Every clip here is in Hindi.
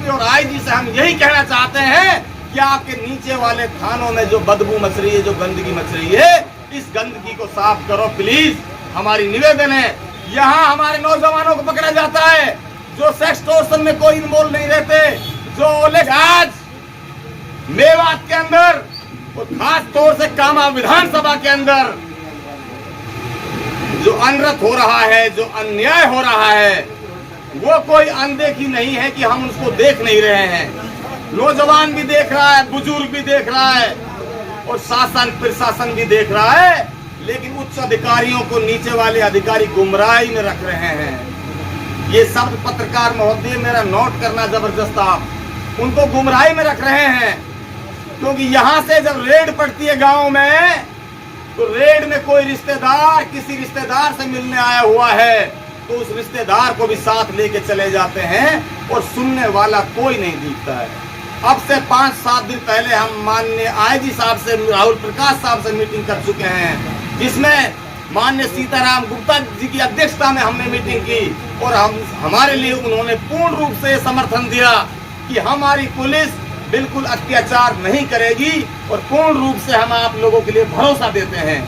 एसपी और आईजी से हम यही कहना चाहते हैं कि आपके नीचे वाले थानों में जो बदबू मच रही है, जो गंदगी मच रही है, इस गंदगी को साफ करो प्लीज। हमारी निवेदन है। यहाँ हमारे नौजवानों को पकड़ा जाता है जो सेक्स टॉर्शन में कोई इन्वॉल्व नहीं रहते, जो आज मेवात के अंदर और खास तौर से कामा विधानसभा के अंदर जो अनर्थ हो रहा है, जो अन्याय हो रहा है, वो कोई अनदेखी नहीं है कि हम उसको देख नहीं रहे हैं। नौजवान भी देख रहा है, बुजुर्ग भी देख रहा है और शासन प्रशासन भी देख रहा है, लेकिन उच्च अधिकारियों को नीचे वाले अधिकारी गुमराही में रख रहे हैं। ये शब्द पत्रकार महोदय मेरा नोट करना जबरदस्त, आप उनको गुमराही में रख रहे हैं। क्योंकि यहाँ से जब रेड पड़ती है गांव में, तो रेड में कोई रिश्तेदार किसी रिश्तेदार से मिलने आया हुआ है तो उस रिश्तेदार को भी साथ लेके चले जाते हैं और सुनने वाला कोई नहीं दिखता है। अब से 5-7 दिन पहले हम माननीय आईजी साहब से, राहुल प्रकाश साहब से मीटिंग कर चुके हैं, जिसमें माननीय सीताराम गुप्ता जी की अध्यक्षता में हमने मीटिंग की और हमारे लिए उन्होंने पूर्ण रूप से समर्थन दिया कि हमारी पुलिस बिल्कुल अत्याचार नहीं करेगी और पूर्ण रूप से हम आप लोगों के लिए भरोसा देते हैं।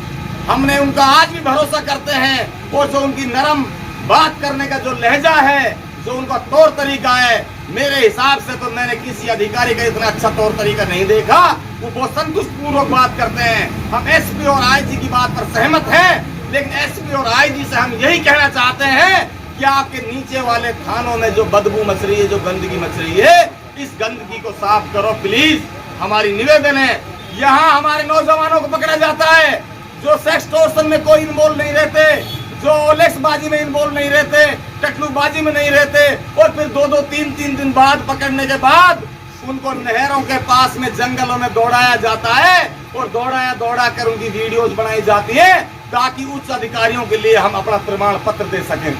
हमने उनका आज भी भरोसा करते हैं और जो उनकी नरम बात करने का जो लहजा है, जो उनका तौर तरीका है, मेरे हिसाब से तो मैंने किसी अधिकारी का इतना अच्छा तौर तरीका नहीं देखा। वो बहुत संतुष्टपूर्वक बात करते हैं। हम एसपी और आईजी की बात पर सहमत हैं, लेकिन एसपी और आईजी से हम यही कहना चाहते हैं कि आपके नीचे वाले थानों में जो बदबू मच रही है, जो गंदगी मच रही है, इस गंदगी को साफ करो प्लीज। हमारी निवेदन है। यहाँ हमारे नौजवानों को पकड़ा जाता है जो सेक्स टॉर्शन में कोई इन्वॉल्व नहीं रहते, जो ओलेक्स बाजी में इन्वॉल्व नहीं रहते, टकलूबाजी में नहीं रहते, और फिर 2-2, 3-3 दिन बाद पकड़ने के बाद उनको नहरों के पास में जंगलों में दौड़ाया जाता है और दौड़ा कर उनकी वीडियोज बनाई जाती है ताकि उच्च अधिकारियों के लिए हम अपना प्रमाण पत्र दे सकें।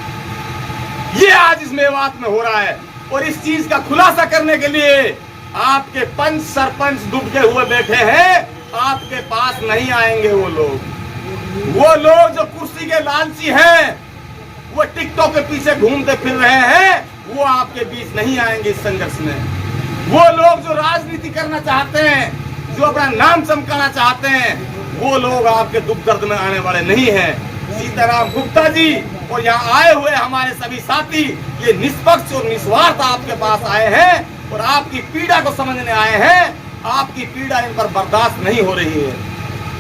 ये आज इस मेवात में हो रहा है और इस चीज का खुलासा करने के लिए आपके पंच सरपंच दुबके हुए बैठे हैं। आपके पास नहीं आएंगे वो लोग जो कुर्सी के लालची हैं, वो टिकटॉक के पीछे घूमते फिर रहे हैं, वो आपके बीच नहीं आएंगे इस संघर्ष में। वो लोग जो राजनीति करना चाहते हैं, जो अपना नाम चमकाना चाहते हैं, वो लोग आपके दुख दर्द में आने वाले नहीं हैं। सीताराम गुप्ता जी और यहाँ आए हुए हमारे सभी साथी ये निष्पक्ष और निस्वार्थ आपके पास आए हैं और आपकी पीड़ा को समझने आए हैं। आपकी पीड़ा इन पर बर्दाश्त नहीं हो रही है।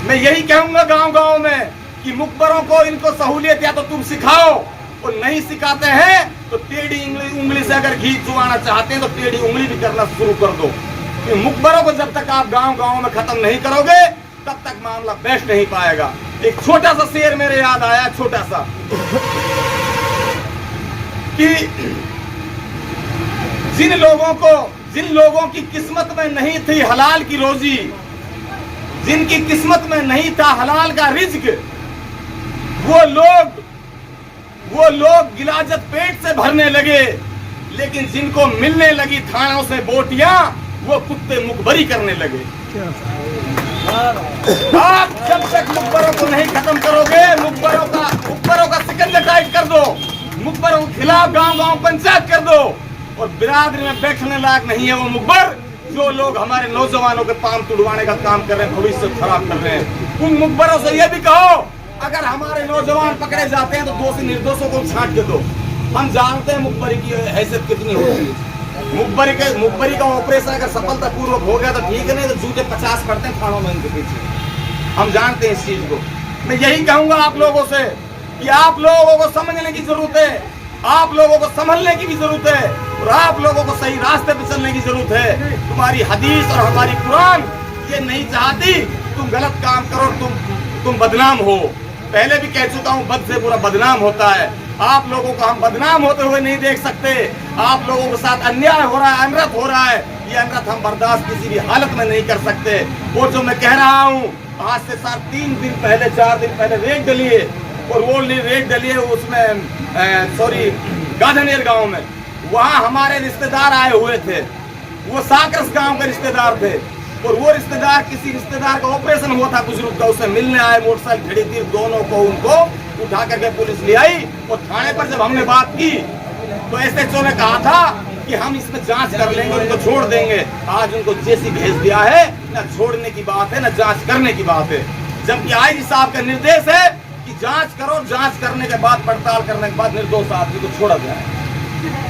मैं यही कहूंगा गांव-गांव में कि मुखबरों को इनको सहूलियत या तो तुम सिखाओ, और नहीं सिखाते हैं तो टेढ़ी उंगली से अगर घी चुवाना चाहते हैं तो टेढ़ी उंगली भी करना शुरू कर दो। कि मुखबरों को जब तक आप गांव-गांव में खत्म नहीं करोगे तब तक मामला बैठ नहीं पाएगा। एक छोटा सा शेर मेरे याद आया, छोटा सा, कि जिन लोगों की किस्मत में नहीं थी हलाल की रोजी, जिनकी किस्मत में नहीं था हलाल का रिज्क, वो लोग गिलाजत पेट से भरने लगे, लेकिन जिनको मिलने लगी थानों से बोटियां, वो कुत्ते मुखबरी करने लगे। आप जब तक मुखबरों को नहीं खत्म करोगे, मुखबरों का सिकंजा टाइट कर दो, मुखबरों के खिलाफ गांव-गांव पंचायत कर दो, और बिरादरी में बैठने लायक नहीं है वो मुखबर जो लोग हमारे नौजवानों के पांव तुड़वाने का काम कर रहे हैं, भविष्य खराब कर रहे हैं। उन मुखबरों से यह भी कहो, अगर हमारे नौजवान पकड़े जाते हैं तो दोषी निर्दोषों को छांट के दो। हम जानते हैं मुखबरी की हैसियत कितनी होती है। मुखबरी का ऑपरेशन अगर सफलतापूर्वक हो गया तो ठीक है, नहीं तो जूते 50 पड़ते हैं थानों में इनके पीछे। हम जानते हैं इस चीज को। मैं यही कहूंगा आप लोगों से कि आप लोगों को समझने की जरूरत है, आप लोगों को संभलने की भी जरूरत है, और आप लोगों को सही रास्ते पे चलने की जरूरत है। तुम्हारी हदीस और हमारी कुरान ये नहीं चाहती तुम गलत काम करो, तुम बदनाम हो। पहले भी कह चुका हूँ, बद से पूरा बदनाम होता है। आप लोगों को हम बदनाम होते हुए नहीं देख सकते। आप लोगों के साथ अन्याय हो रहा है, अनर्थ हो रहा है, ये अनर्थ हम बर्दाश्त किसी भी हालत में नहीं कर सकते। और जो मैं कह रहा हूँ, आज से 3 दिन पहले 4 दिन पहले रेड डली है, और वो रेड डली है उसमें गाधनेर गांव में। वहाँ हमारे रिश्तेदार आए हुए थे, वो साकरस गांव के रिश्तेदार थे, और वो रिश्तेदार किसी रिश्तेदार का ऑपरेशन हुआ था बुजुर्ग का, उससे मिलने आए, मोटरसाइकिल खड़ी थी, दोनों को उनको उठा करके पुलिस ले आई। और थाने पर जब हमने बात की तो एसएचओ ने कहा था कि हम इसमें जांच कर लेंगे, उनको छोड़ देंगे। आज उनको जेसी भेज दिया है, न छोड़ने की बात है न जांच करने की बात है। जबकि आईजी साहब का निर्देश है कि जांच करो, जांच करने के बाद पड़ताल करने के बाद निर्दोष आदमी को छोड़ा जाए।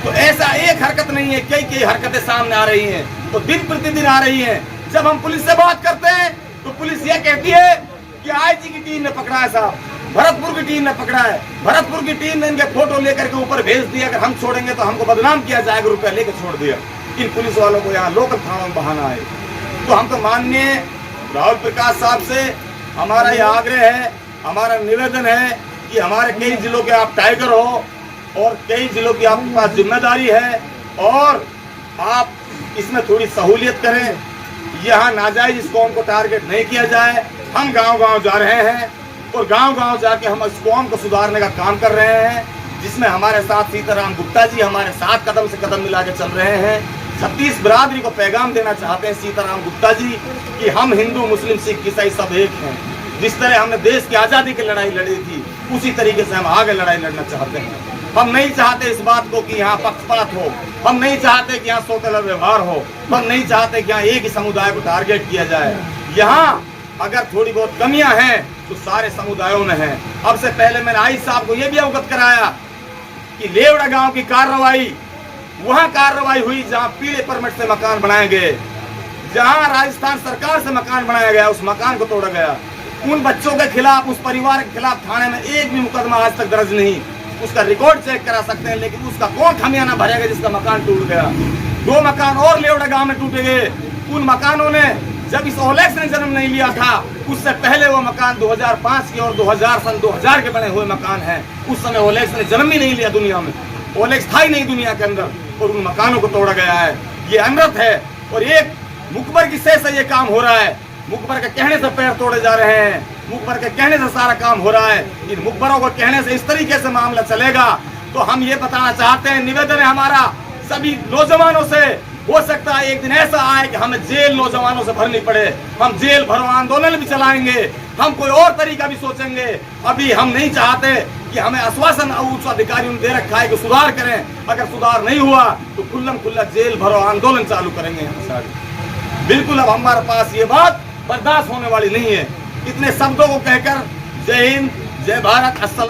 तो ऐसा एक हरकत नहीं है, कई हरकतें सामने आ रही हैं, तो दिन प्रतिदिन आ रही हैं। जब हम पुलिस से बात करते हैं तो पुलिस ये कहती है कि आईजी की टीम ने पकड़ा है साहब, भरतपुर की टीम ने पकड़ा है, भरतपुर की टीम ने इनके फोटो लेकर के ऊपर भेज दिया, अगर हम छोड़ेंगे तो हमको बदनाम किया जाएगा, रुपया लेकर छोड़ दिया। इन पुलिस वालों को यहाँ लोकल थानों में बहाना है। तो हम तो माननीय राहुल प्रकाश साहब से हमारा यह आग्रह है, हमारा निवेदन है कि हमारे कई जिलों के आप टाइगर हो और कई जिलों की आपके पास जिम्मेदारी है और आप इसमें थोड़ी सहूलियत करें। यहाँ नाजायज इस कौम को टारगेट नहीं किया जाए। हम गांव-गांव जा रहे हैं और गांव-गांव जाके हम इस कौम को सुधारने का काम कर रहे हैं, जिसमें हमारे साथ सीताराम गुप्ता जी हमारे साथ कदम से कदम मिला के चल रहे हैं। 36 बिरादरी को पैगाम देना चाहते हैं सीताराम गुप्ता जी कि हम हिंदू, मुस्लिम, सिख, ईसाई सब एक हैं। जिस तरह हमने देश की आज़ादी की लड़ाई लड़ी थी, उसी तरीके से हम आगे लड़ाई लड़ना चाहते हैं। हम नहीं चाहते इस बात को कि यहाँ पक्षपात हो, हम नहीं चाहते कि यहाँ सौतेला व्यवहार हो, हम नहीं चाहते कि यहाँ एक ही समुदाय को टारगेट किया जाए। यहाँ अगर थोड़ी बहुत कमियां हैं तो सारे समुदायों में हैं। अब से पहले मैंने आईजी साहब को यह भी अवगत कराया कि लेवड़ा गांव की कार्रवाई, वहां कार्रवाई हुई जहां पीले परमिट से मकान बनाए गए, जहां राजस्थान सरकार से मकान बनाया गया, उस मकान को तोड़ा गया। उन बच्चों के खिलाफ, उस परिवार के खिलाफ थाने में एक भी मुकदमा आज तक दर्ज नहीं। उसका रिकॉर्ड चेक करा सकते हैं, लेकिन उसका कौन खामियाना भरेगा जिसका मकान टूट गया। 2 मकान और लेवड़ा गांव में टूटे गए। उन मकानों ने, जब इस ओलेक्स ने जन्म नहीं लिया था, उससे पहले वो मकान 2005 के और 2000 के बने हुए मकान हैं। उस समय ओलेक्स ने जन्म ही नहीं लिया दुनिया में, ओलेक्स था ही नहीं दुनिया के अंदर, और उन मकानों को तोड़ा गया है। ये अनर्थ है और एक मुखबर की सह से ये काम हो रहा है। मुखबर के कहने से पैर तोड़े जा रहे हैं, मुखबर के कहने से सारा काम हो रहा है। इन मुखबरों को कहने से इस तरीके से मामला चलेगा तो हम ये बताना चाहते हैं, निवेदन है हमारा सभी नौजवानों से, हो सकता है एक दिन ऐसा आए कि हमें जेल नौजवानों से भरनी पड़े, हम जेल भरो आंदोलन भी चलाएंगे, हम कोई और तरीका भी सोचेंगे। अभी हम नहीं चाहते कि हमें आश्वासन उच्च अधिकारियों ने दे रखा है कि सुधार करें, अगर सुधार नहीं हुआ तो खुल्लम खुल्ला जेल भरो आंदोलन चालू करेंगे हम सारे। बिल्कुल अब हमारे पास ये बात बर्दाश्त होने वाली नहीं है। इतने शब्दों को कहकर जय हिंद, जय भारत, अस्सलाम।